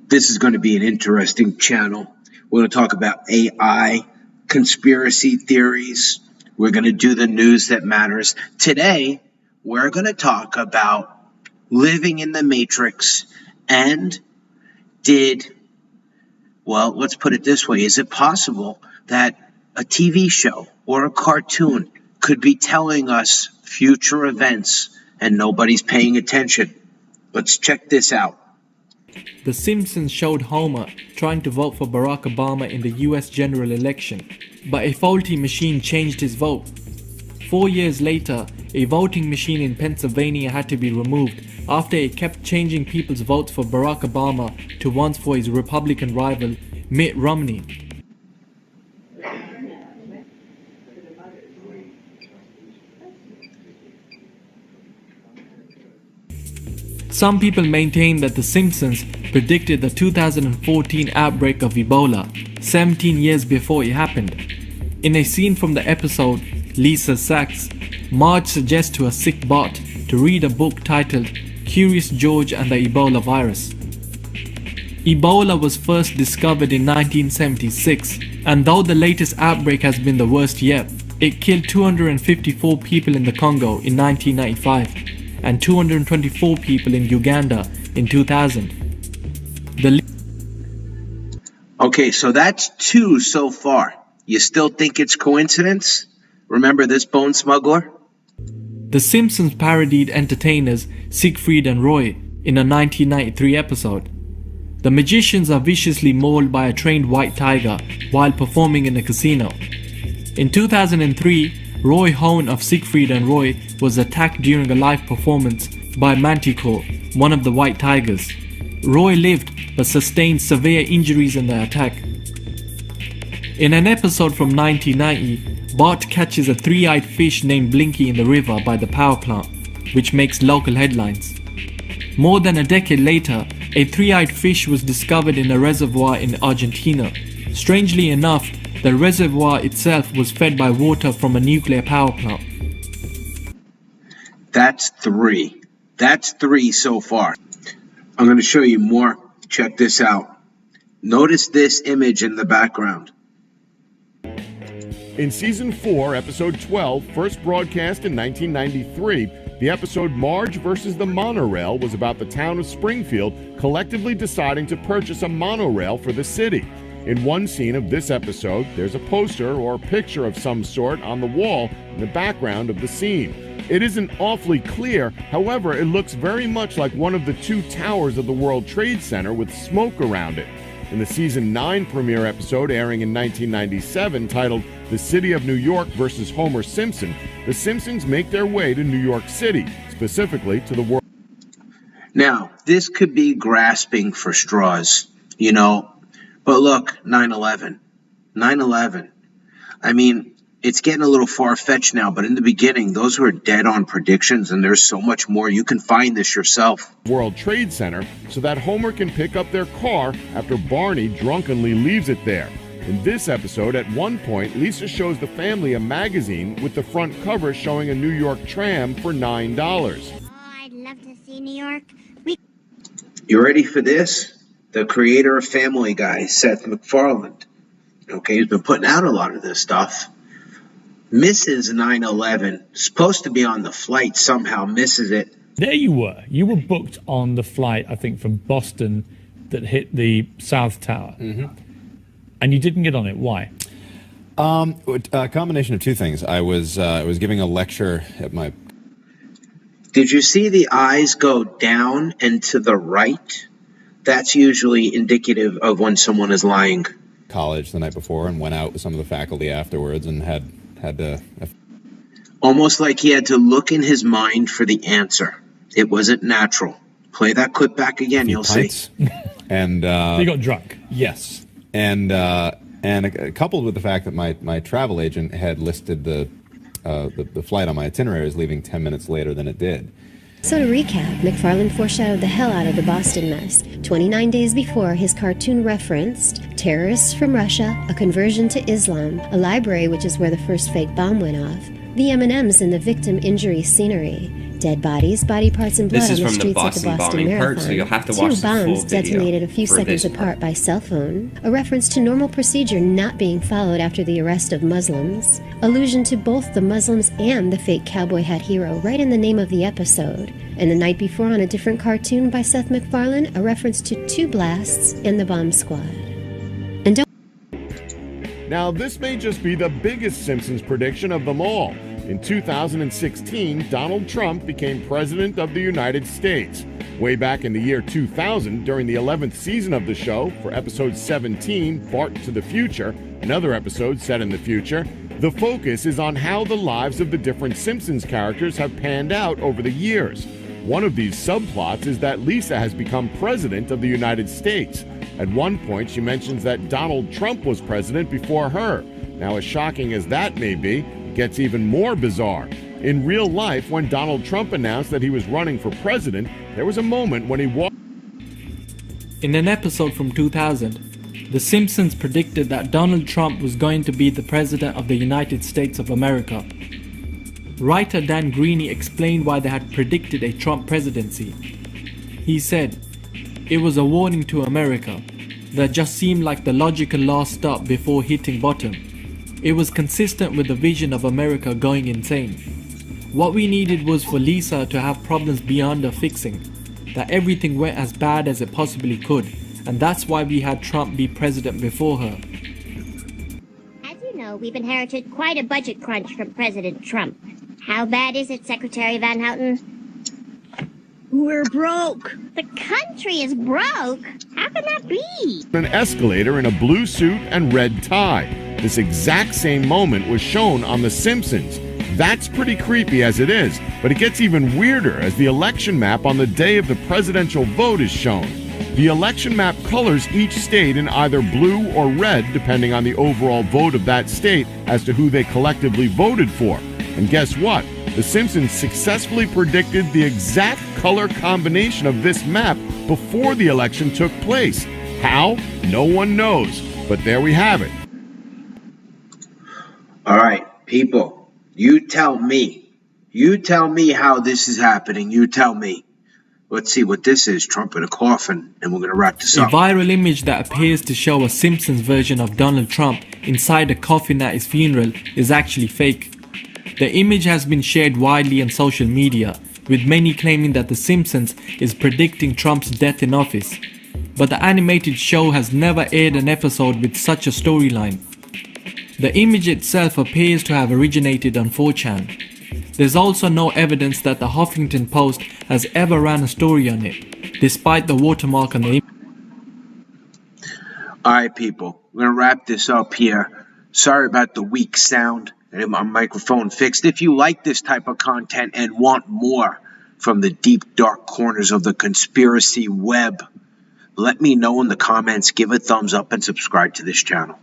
This is going to be an interesting channel. We're going to talk about AI, conspiracy theories. We're going to do the news that matters. Today, we're going to talk about living in the Matrix and let's put it this way. Is it possible that a TV show or a cartoon could be telling us future events and nobody's paying attention? Let's check this out. The Simpsons showed Homer trying to vote for Barack Obama in the US general election, but a faulty machine changed his vote. 4 years later, a voting machine in Pennsylvania had to be removed after it kept changing people's votes for Barack Obama to ones for his Republican rival, Mitt Romney. Some people maintain that The Simpsons predicted the 2014 outbreak of Ebola 17 years before it happened. In a scene from the episode Lisa Sachs, Marge suggests to a sick bot to read a book titled Curious George and the Ebola Virus. Ebola was first discovered in 1976, and though the latest outbreak has been the worst yet, it killed 254 people in the Congo in 1995 and 224 people in Uganda in 2000. Okay, so that's 2 so far. You still think it's coincidence? Remember this bone smuggler? The Simpsons parodied entertainers Siegfried and Roy in a 1993 episode. The magicians are viciously mauled by a trained white tiger while performing in a casino. In 2003, Roy Hone of Siegfried and Roy was attacked during a live performance by Manticore, one of the white tigers. Roy lived but sustained severe injuries in the attack. In an episode from 1990, Bart catches a 3-eyed fish named Blinky in the river by the power plant, which makes local headlines. More than a decade later, a 3-eyed fish was discovered in a reservoir in Argentina. Strangely enough, the reservoir itself was fed by water from a nuclear power plant. That's 3. That's 3 so far. I'm going to show you more. Check this out. Notice this image in the background. In Season 4, Episode 12, first broadcast in 1993, the episode Marge versus the Monorail was about the town of Springfield collectively deciding to purchase a monorail for the city. In one scene of this episode, there's a poster or picture of some sort on the wall in the background of the scene. It isn't awfully clear, however, it looks very much like one of the 2 towers of the World Trade Center with smoke around it. In the Season 9 premiere episode airing in 1997 titled The City of New York versus Homer Simpson, the Simpsons make their way to New York City, specifically to the World. Now, this could be grasping for straws, but look, 9/11. 9/11. I mean, it's getting a little far-fetched now, but in the beginning, those were dead-on predictions, and there's so much more. You can find this yourself. World Trade Center so that Homer can pick up their car after Barney drunkenly leaves it there. In this episode, at one point, Lisa shows the family a magazine with the front cover showing a New York tram for $9. Oh, I'd love to see New York. You ready for this? The creator of Family Guy, Seth MacFarlane. Okay, he's been putting out a lot of this stuff. Misses 9/11, supposed to be on the flight, somehow misses it. There you were. You were booked on the flight, I think, from Boston that hit the South Tower. Mm-hmm. And you didn't get on it. Why? A combination of 2 things. I was giving a lecture at my... Did you see the eyes go down and to the right? That's usually indicative of when someone is lying. College the night before and went out with some of the faculty afterwards and had to... Almost like he had to look in his mind for the answer. It wasn't natural. Play that clip back again, you'll see. And you got drunk. Yes. And coupled with the fact that my travel agent had listed the flight on my itinerary as leaving 10 minutes later than it did. So to recap, MacFarlane foreshadowed the hell out of the Boston mess. 29 days before, his cartoon referenced terrorists from Russia, a conversion to Islam, a library which is where the first fake bomb went off, the M&Ms in the victim injury scenery, Dead bodies, body parts, and blood This on is the from the streets Boston of the Boston bombing Marathon. part, so you'll have to watch Two the full bombs video detonated a few for seconds this apart part. by cell phone. A reference to normal procedure not being followed after the arrest of Muslims. Allusion to both the Muslims and the fake cowboy hat hero right in the name of the episode. And the night before on a different cartoon by Seth MacFarlane, a reference to two blasts and the bomb squad. And don't Now, this may just be the biggest Simpsons prediction of them all. In 2016, Donald Trump became President of the United States. Way back in the year 2000, during the 11th season of the show, for episode 17, Bart to the Future, another episode set in the future, the focus is on how the lives of the different Simpsons characters have panned out over the years. One of these subplots is that Lisa has become President of the United States. At one point, she mentions that Donald Trump was president before her. Now, as shocking as that may be, it gets even more bizarre. In real life, when Donald Trump announced that he was running for president, there was a moment when he walked. In an episode from 2000, The Simpsons predicted that Donald Trump was going to be the President of the United States of America. Writer Dan Greeny explained why they had predicted a Trump presidency. He said, "It was a warning to America that just seemed like the logical last stop before hitting bottom. It was consistent with the vision of America going insane. What we needed was for Lisa to have problems beyond her fixing, that everything went as bad as it possibly could, and that's why we had Trump be president before her." As you know, we've inherited quite a budget crunch from President Trump. How bad is it, Secretary Van Houten? We're broke. The country is broke? How can that be? An escalator in a blue suit and red tie. This exact same moment was shown on The Simpsons. That's pretty creepy as it is, but it gets even weirder as the election map on the day of the presidential vote is shown. The election map colors each state in either blue or red, depending on the overall vote of that state as to who they collectively voted for. And guess what? The Simpsons successfully predicted the exact color combination of this map before the election took place. How? No one knows. But there we have it. All right, people, you tell me. You tell me how this is happening. You tell me. Let's see what this is. Trump in a coffin, and we're going to wrap this A up. viral image that appears to show a Simpsons version of Donald Trump inside a coffin at his funeral is actually fake. The image has been shared widely on social media, with many claiming that The Simpsons is predicting Trump's death in office. But the animated show has never aired an episode with such a storyline. The image itself appears to have originated on 4chan. There's also no evidence that the Huffington Post has ever ran a story on it, despite the watermark on the image. All right, people, we're going to wrap this up here. Sorry about the weak sound. I had my microphone fixed. If you like this type of content and want more from the deep, dark corners of the conspiracy web, let me know in the comments. Give a thumbs up and subscribe to this channel.